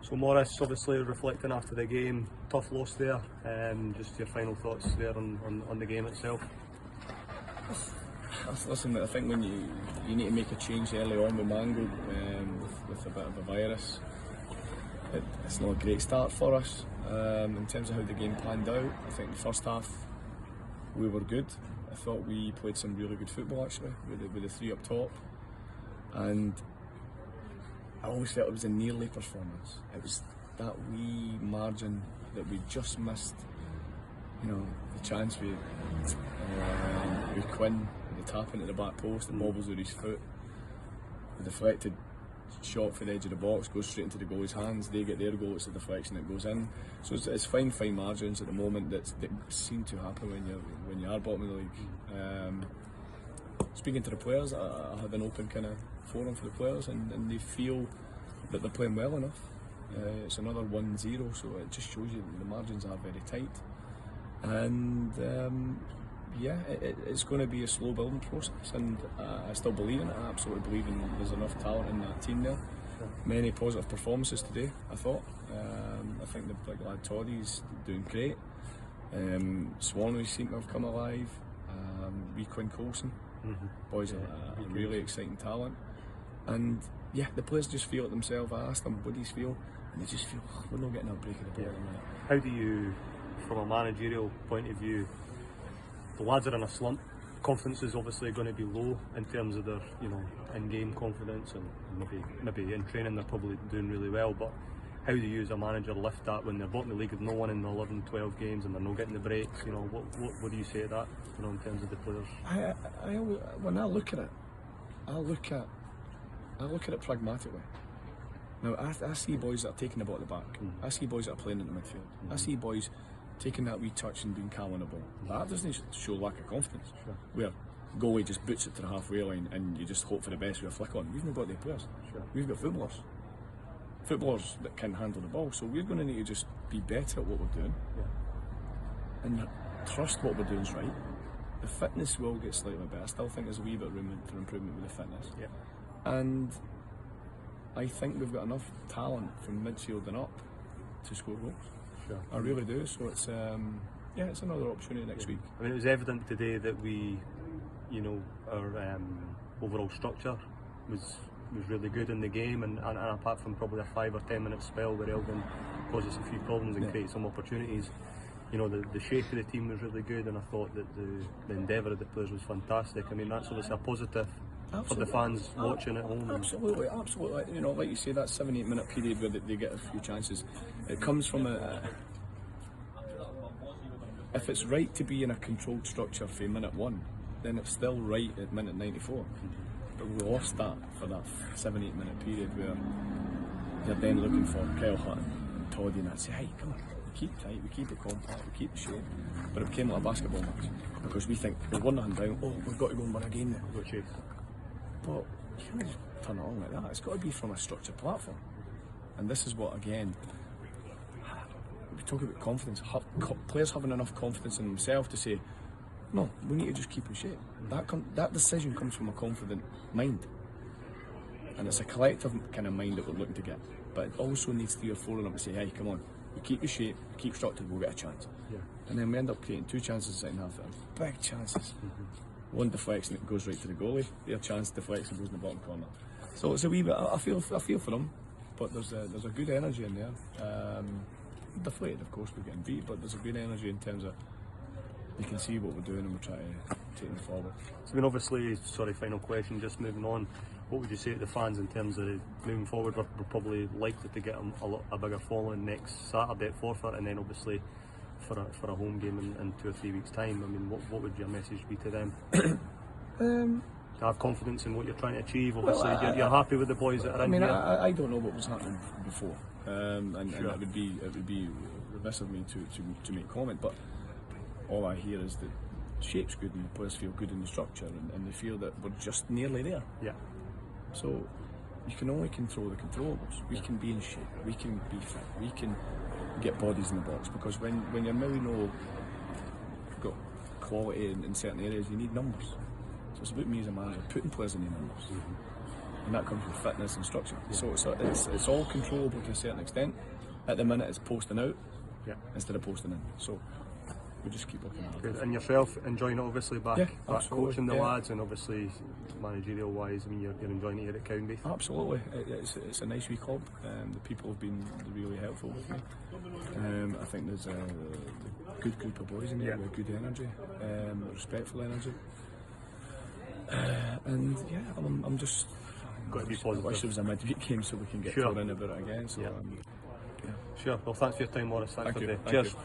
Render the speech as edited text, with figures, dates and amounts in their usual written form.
So Maurice, obviously reflecting after the game, tough loss there. Just your final thoughts there on the game itself. Listen, I think when you need to make a change early on with Mango, with a bit of a virus, it's not a great start for us. In terms of how the game panned out, I think the first half we were good. I thought we played some really good football actually, with the three up top, and I always felt it was a nearly performance. It was that wee margin that we just missed. You know, the chance with Quinn, the tap into the back post, the bobbles with his foot, the deflected shot for the edge of the box goes straight into the goalie's hands. They get their goal, it's a deflection that goes in. So it's fine margins at the moment that seem to happen when you are bottom of the league. Speaking to the players, I had an open kind of forum for the players, and they feel that they're playing well enough. It's another 1-0, so it just shows you that the margins are very tight. And yeah, it's going to be a slow building process, and I still believe in it. I absolutely believe there's enough talent in that team there. Many positive performances today, I thought. I think the big lad Toddy's doing great. Swanley seem to have come alive. Wee Quinn Coulson, boys are a really exciting talent. And yeah, the players just feel it themselves. I asked them, what do you feel? And they just feel, oh, we're not getting a break of the ball. How do you, from a managerial point of view, the lads are in a slump. Confidence is obviously going to be low in terms of their, in-game confidence, and maybe in training they're probably doing really well. But how do you, as a manager, lift that when they're bottom of the league with no one in the 11, 12 games and they're not getting the breaks? What do you say to that? In terms of the players. When I look at it, I look at it pragmatically. Now I see boys that are taking the ball at the back. I see boys that are playing in the midfield. I see boys taking that wee touch and being calm on the ball. That doesn't show lack of confidence. Where goalie just boots it to the halfway line and you just hope for the best with a flick on. We've not got the players. We've got footballers that can handle the ball. So we're going to need to just be better at what we're doing and trust what we're doing is right. The fitness will get slightly better. I still think there's a wee bit of room for improvement with the fitness. And I think we've got enough talent from midfield and up to score goals. I really do. So it's it's another opportunity next week. I mean, it was evident today that we, our overall structure was really good in the game, and apart from probably a 5 or 10 minute spell where Elgin caused us a few problems and created some opportunities. The shape of the team was really good, and I thought that the endeavour of the players was fantastic. I mean, that's obviously a positive for the fans watching at home. Absolutely. Like you say, that 7-8 minute period where they get a few chances, it comes from if it's right to be in a controlled structure for minute 1, then it's still right at minute 94. But we lost that for that 7-8 minute period where they're then looking for Kyle Hutton and Toddy, and I'd say, hey, come on. We keep tight, we keep it compact, we keep the shape. But it became like a basketball match because we think we're 1-0 down, oh, we've got to go and win a game now. But you can't just turn it on like that. It's got to be from a structured platform. And this is what, again, we talk about confidence. Players having enough confidence in themselves to say, no, we need to just keep in shape. That decision comes from a confident mind. And it's a collective kind of mind that we're looking to get. But it also needs 3 or 4 of them to say, hey, come on, we keep the shape, we keep structured, we'll get a chance. And then we end up creating 2 chances in the second half. Big chances. One deflection that goes right to the goalie, their chance deflection goes in the bottom corner. So it's a wee bit, I feel for them, but there's a good energy in there. Deflated, of course, we're getting beat, but there's a good energy in terms of you can see what we're doing and we're trying to take them forward. So, I mean, obviously, final question, just moving on, what would you say to the fans in terms of moving forward? We're probably likely to get a bigger following next Saturday at Forfeit, and then obviously for a home game in 2 or 3 weeks' time. I mean, what would your message be to them? To have confidence in what you're trying to achieve. Obviously, you're happy with the boys that are in here. I don't know what was happening before, and it would be remiss of me to make comment. But all I hear is that shape's good and the players feel good in the structure, and they feel that we're just nearly there. So you can only control the controllables. We can be in shape, we can be fit, we can get bodies in the box, because when you're maybe got quality in certain areas, you need numbers. So it's about me as a manager putting players in the numbers. and that comes with fitness and structure. So it's all controllable to a certain extent. At the minute, it's posting out instead of posting in. So we just keep looking at it. Good. And yourself enjoying it, obviously, back absolutely. coaching the lads, and obviously managerial wise, I mean, you're enjoying it here at Cowdenbeath. Absolutely, it's a nice wee club. The people have been really helpful with me. I think there's a good group of boys in here with good energy, respectful energy, and I'm just got to be positive. I wish there was a midweek game so we can get thrown in about it again. So Sure. Well, thanks for your time, Maurice. Thanks for the day. Thank Cheers. you.